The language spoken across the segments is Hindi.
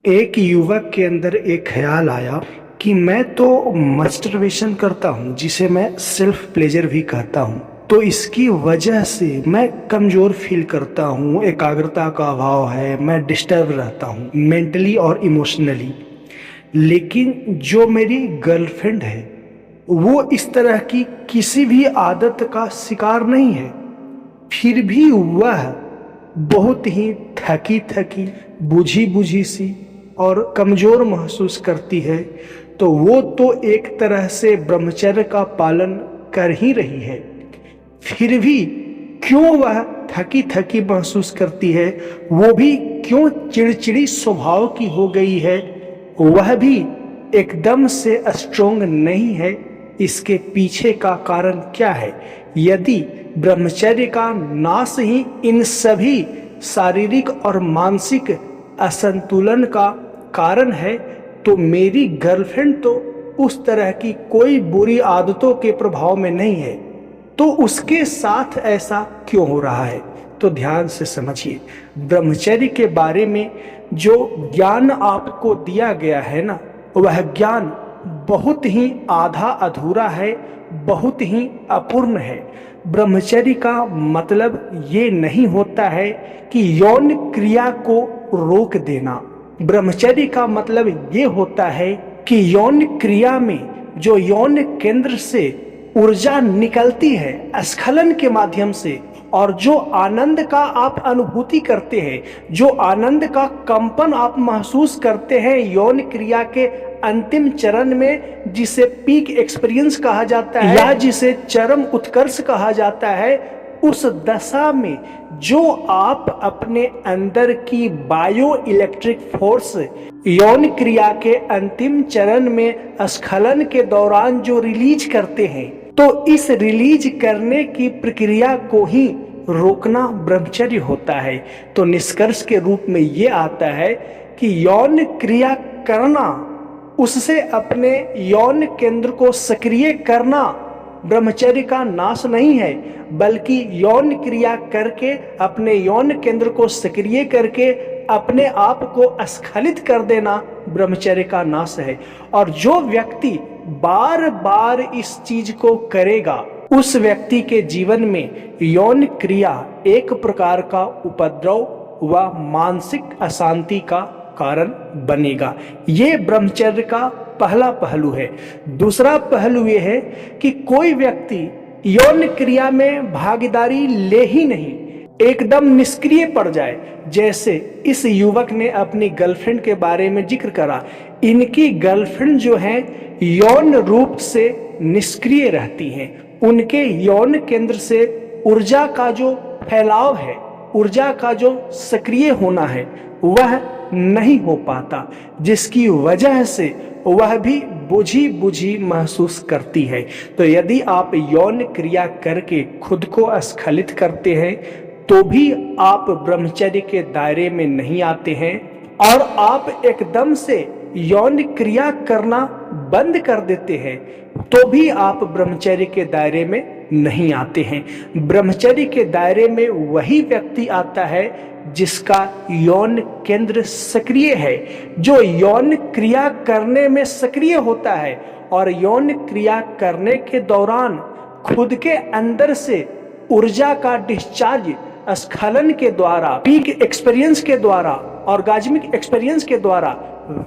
एक युवक के अंदर एक ख्याल आया कि मैं तो मस्टरबेशन करता हूँ, जिसे मैं सेल्फ प्लेजर भी कहता हूँ। तो इसकी वजह से मैं कमज़ोर फील करता हूँ, एकाग्रता का अभाव है, मैं डिस्टर्ब रहता हूँ मेंटली और इमोशनली। लेकिन जो मेरी गर्लफ्रेंड है वो इस तरह की किसी भी आदत का शिकार नहीं है। फिर भी वह बहुत ही थकी थकी, बुझी बुझी सी और कमज़ोर महसूस करती है। तो वो तो एक तरह से ब्रह्मचर्य का पालन कर ही रही है, फिर भी क्यों वह थकी थकी महसूस करती है, वो भी क्यों चिड़चिड़ी स्वभाव की हो गई है, वह भी एकदम से स्ट्रोंग नहीं है। इसके पीछे का कारण क्या है? यदि ब्रह्मचर्य का नाश ही इन सभी शारीरिक और मानसिक असंतुलन का कारण है, तो मेरी गर्लफ्रेंड तो उस तरह की कोई बुरी आदतों के प्रभाव में नहीं है, तो उसके साथ ऐसा क्यों हो रहा है? तो ध्यान से समझिए, ब्रह्मचर्य के बारे में जो ज्ञान आपको दिया गया है ना, वह ज्ञान बहुत ही आधा अधूरा है, बहुत ही अपूर्ण है। ब्रह्मचर्य का मतलब ये नहीं होता है कि यौन क्रिया को रोक देना। ब्रह्मचर्य का मतलब ये होता है कि यौन क्रिया में जो यौन केंद्र से ऊर्जा निकलती है स्खलन के माध्यम से, और जो आनंद का आप अनुभूति करते हैं, जो आनंद का कंपन आप महसूस करते हैं यौन क्रिया के अंतिम चरण में, जिसे पीक एक्सपीरियंस कहा जाता है या जिसे चरम उत्कर्ष कहा जाता है, उस दशा में जो आप अपने अंदर की बायो इलेक्ट्रिक फोर्स यौन क्रिया के अंतिम चरण में स्खलन के दौरान जो रिलीज करते हैं, तो इस रिलीज करने की प्रक्रिया को ही रोकना ब्रह्मचर्य होता है। तो निष्कर्ष के रूप में ये आता है कि यौन क्रिया करना, उससे अपने यौन केंद्र को सक्रिय करना ब्रह्मचर्य का नाश नहीं है, बल्कि यौन क्रिया करके अपने यौन केंद्र को सक्रिय करके अपने आप को स्खलित कर देना ब्रह्मचर्य का नाश है। और जो व्यक्ति बार बार इस चीज को करेगा, उस व्यक्ति के जीवन में यौन क्रिया एक प्रकार का उपद्रव व मानसिक अशांति का कारण बनेगा। ये ब्रह्मचर्य का पहला पहलू है। दूसरा पहलू ये है कि कोई व्यक्ति यौन क्रिया में भागीदारी ले ही नहीं, एकदम निष्क्रिय पड़ जाए, जैसे इस युवक ने अपनी गर्लफ्रेंड के बारे में जिक्र करा। इनकी गर्लफ्रेंड जो है यौन रूप से निष्क्रिय रहती हैं, उनके यौन केंद्र से ऊर्जा का जो फैलाव है, ऊर्जा का जो सक्रिय होना है, वह नहीं हो पाता, जिसकी वजह से वह भी बुझी बुझी महसूस करती है। तो यदि आप यौन क्रिया करके खुद को स्खलित करते हैं, तो भी आप ब्रह्मचर्य के दायरे में नहीं आते हैं, और आप एकदम से यौन क्रिया करना बंद कर देते हैं, तो भी आप ब्रह्मचर्य के दायरे में नहीं आते हैं। ब्रह्मचर्य के दायरे में वही व्यक्ति आता है जिसका यौन केंद्र सक्रिय है, जो यौन क्रिया करने में सक्रिय होता है, और यौन क्रिया करने के दौरान खुद के अंदर से ऊर्जा का डिस्चार्ज स्खलन के द्वारा, पीक एक्सपीरियंस के द्वारा, ऑर्गाज्मिक एक्सपीरियंस के द्वारा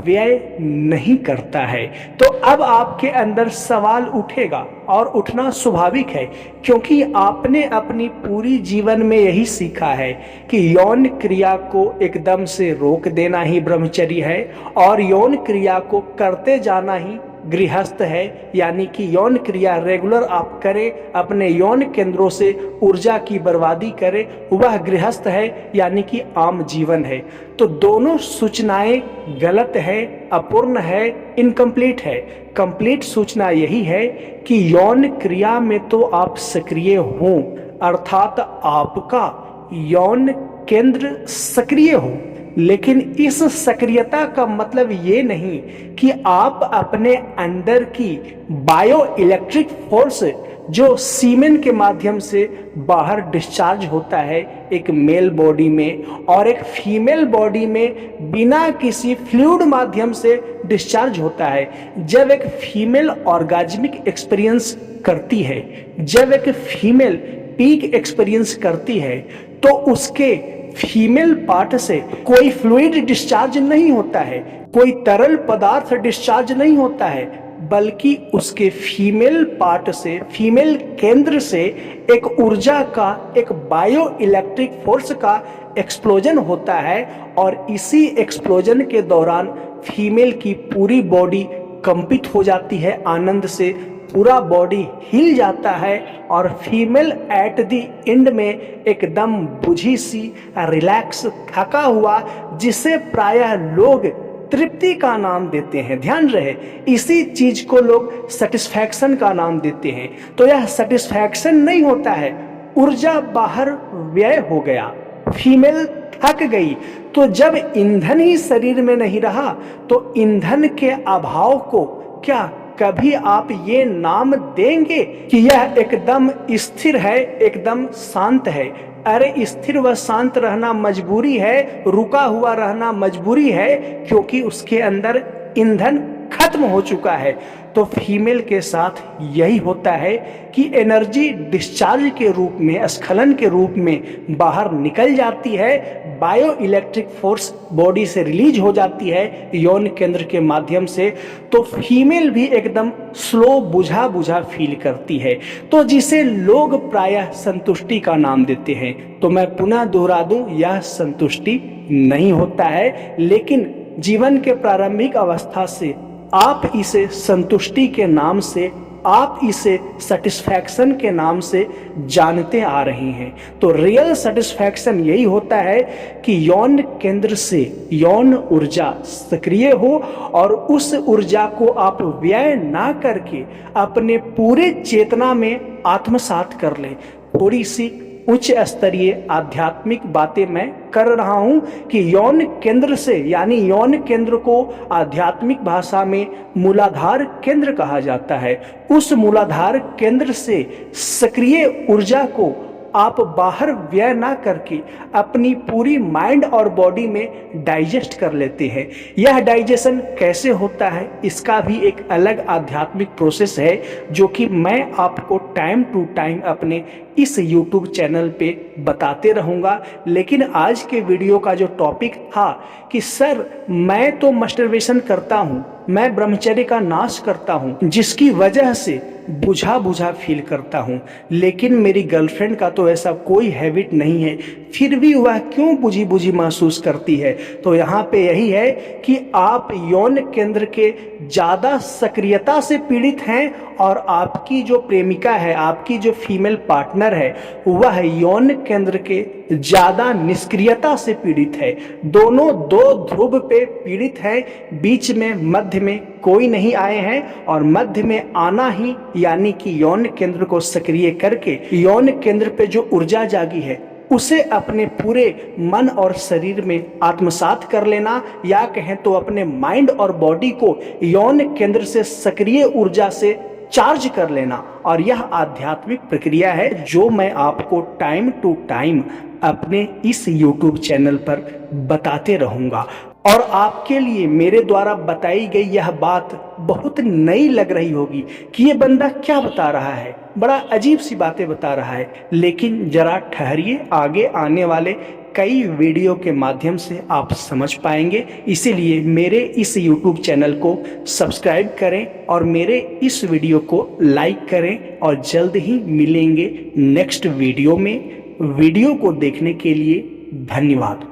व्यय नहीं करता है। तो अब आपके अंदर सवाल उठेगा, और उठना स्वाभाविक है, क्योंकि आपने अपनी पूरी जीवन में यही सीखा है कि यौन क्रिया को एकदम से रोक देना ही ब्रह्मचर्य है, और यौन क्रिया को करते जाना ही गृहस्थ है। यानी कि यौन क्रिया रेगुलर आप करें, अपने यौन केंद्रों से ऊर्जा की बर्बादी करें, वह गृहस्थ है, यानी कि आम जीवन है। तो दोनों सूचनाएं गलत है, अपूर्ण है, इनकम्प्लीट है। कंप्लीट सूचना यही है कि यौन क्रिया में तो आप सक्रिय हों, अर्थात आपका यौन केंद्र सक्रिय हो, लेकिन इस सक्रियता का मतलब ये नहीं कि आप अपने अंदर की बायो इलेक्ट्रिक फोर्स जो सीमेन के माध्यम से बाहर डिस्चार्ज होता है एक मेल बॉडी में, और एक फीमेल बॉडी में बिना किसी फ्लूइड माध्यम से डिस्चार्ज होता है। जब एक फीमेल ऑर्गाज्मिक एक्सपीरियंस करती है, जब एक फीमेल पीक एक्सपीरियंस करती है, तो उसके फीमेल पार्ट से कोई फ्लूइड डिस्चार्ज नहीं होता है, कोई तरल पदार्थ डिस्चार्ज नहीं होता है, बल्कि उसके फीमेल पार्ट से, फीमेल केंद्र से एक ऊर्जा का, एक बायो इलेक्ट्रिक फोर्स का एक्सप्लोजन होता है। और इसी एक्सप्लोजन के दौरान फीमेल की पूरी बॉडी कंपित हो जाती है, आनंद से पूरा बॉडी हिल जाता है, और फीमेल एट द एंड में एकदम बुझी सी, रिलैक्स, थका हुआ, जिसे प्रायः लोग तृप्ति का नाम देते हैं, ध्यान रहे, इसी चीज को लोग सेटिस्फैक्शन का नाम देते हैं। तो यह सेटिस्फैक्शन नहीं होता है, ऊर्जा बाहर व्यय हो गया, फीमेल थक गई। तो जब ईंधन ही शरीर में नहीं रहा, तो ईंधन के अभाव को क्या कभी आप ये नाम देंगे कि यह एकदम स्थिर है, एकदम शांत है? अरे स्थिर व शांत रहना मजबूरी है, रुका हुआ रहना मजबूरी है, क्योंकि उसके अंदर ईंधन खत्म हो चुका है। तो फीमेल के साथ यही होता है कि एनर्जी डिस्चार्ज के रूप में, स्खलन के रूप में बाहर निकल जाती है, बायो इलेक्ट्रिक फोर्स बॉडी से रिलीज हो जाती है यौन केंद्र के माध्यम से। तो फीमेल भी एकदम स्लो, बुझा बुझा फील करती है, तो जिसे लोग प्रायः संतुष्टि का नाम देते हैं। तो मैं पुनः दोहरा दूं, यह संतुष्टि नहीं होता है, लेकिन जीवन के प्रारंभिक अवस्था से आप इसे संतुष्टि के नाम से, आप इसे सेटिस्फैक्शन के नाम से जानते आ रहे हैं। तो रियल सेटिस्फैक्शन यही होता है कि यौन केंद्र से यौन ऊर्जा सक्रिय हो, और उस ऊर्जा को आप व्यय ना करके अपने पूरे चेतना में आत्मसात कर लें। थोड़ी सी उच्च स्तरीय आध्यात्मिक बातें मैं कर रहा हूं कि यौन केंद्र से, यानी यौन केंद्र को आध्यात्मिक भाषा में मूलाधार केंद्र कहा जाता है। उस मूलाधार केंद्र से सक्रिय ऊर्जा को आप बाहर व्यय ना करके अपनी पूरी माइंड और बॉडी में डाइजेस्ट कर लेते हैं। यह डाइजेशन कैसे होता है, इसका भी एक अलग आध्यात्मिक प्रोसेस है, जो कि मैं आपको टाइम टू टाइम अपने इस YouTube चैनल पे बताते रहूंगा। लेकिन आज के वीडियो का जो टॉपिक था कि सर मैं तो मस्टरबेशन करता हूं, मैं ब्रह्मचर्य का नाश करता हूं, जिसकी वजह से बुझा बुझा फील करता हूं, लेकिन मेरी गर्लफ्रेंड का तो ऐसा कोई हैबिट नहीं है, फिर भी वह क्यों बुझी बुझी महसूस करती है? तो यहाँ पे यही है कि आप यौन केंद्र के ज़्यादा सक्रियता से पीड़ित हैं, और आपकी जो प्रेमिका है, आपकी जो फीमेल पार्टनर है, वह यौन केंद्र के ज़्यादा निष्क्रियता से पीड़ित है। दोनों दो ध्रुव पे पीड़ित हैं, बीच में मध्य में कोई नहीं आए हैं, और मध्य में आना ही यानी कि यौन केंद्र को सक्रिय करके यौन केंद्र पे जो ऊर्जा जागी है उसे अपने पूरे मन और शरीर में आत्मसात कर लेना, या कहें तो अपने माइंड और बॉडी को यौन केंद्र से सक्रिय ऊर्जा से चार्ज कर लेना। और यह आध्यात्मिक प्रक्रिया है जो मैं आपको टाइम टू टाइम अपने इस YouTube चैनल पर बताते रहूंगा। और आपके लिए मेरे द्वारा बताई गई यह बात बहुत नई लग रही होगी कि ये बंदा क्या बता रहा है, बड़ा अजीब सी बातें बता रहा है, लेकिन जरा ठहरिए, आगे आने वाले कई वीडियो के माध्यम से आप समझ पाएंगे। इसीलिए मेरे इस YouTube चैनल को सब्सक्राइब करें और मेरे इस वीडियो को लाइक करें, और जल्द ही मिलेंगे नेक्स्ट वीडियो में। वीडियो को देखने के लिए धन्यवाद।